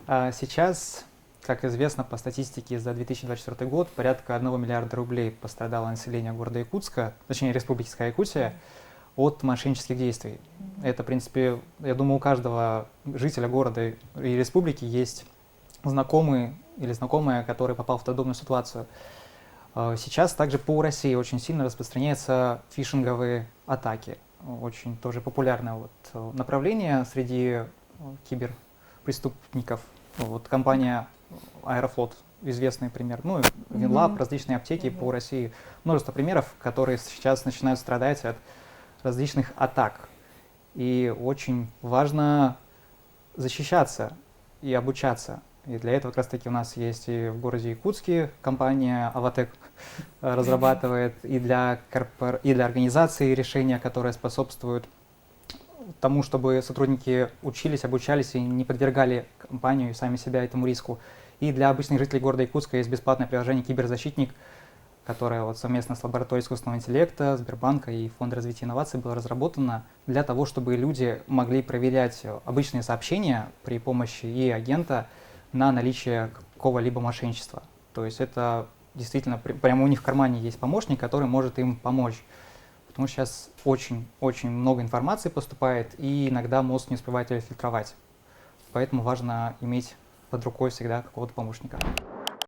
Сейчас, как известно, по статистике за 2024 год порядка 1 миллиарда рублей пострадало население города Якутска, точнее Республики Якутия, от мошеннических действий. Это, в принципе, я думаю, у каждого жителя города и республики есть знакомый или знакомая, который попал в подобную ситуацию. Сейчас также по России очень сильно распространяются фишинговые атаки. Очень тоже популярное направление среди киберпреступников. Компания Аэрофлот, известный пример. Ну, Винлаб, различные аптеки по России. Множество примеров, которые сейчас начинают страдать от различных атак. И очень важно защищаться и обучаться. И для этого как раз таки у нас есть и в городе Якутске компания Аватек разрабатывает и для организации решения, которые способствуют тому, чтобы сотрудники учились, обучались и не подвергали компанию и сами себя этому риску. И для обычных жителей города Якутска есть бесплатное приложение «Киберзащитник», которое совместно с лабораторией искусственного интеллекта, Сбербанка и Фонда развития инноваций было разработано для того, чтобы люди могли проверять обычные сообщения при помощи агента на наличие какого-либо мошенничества. То есть это действительно прямо у них в кармане есть помощник, который может им помочь. Потому что сейчас очень много информации поступает, и иногда мозг не успевает ее фильтровать. Поэтому важно иметь под рукой всегда какого-то помощника.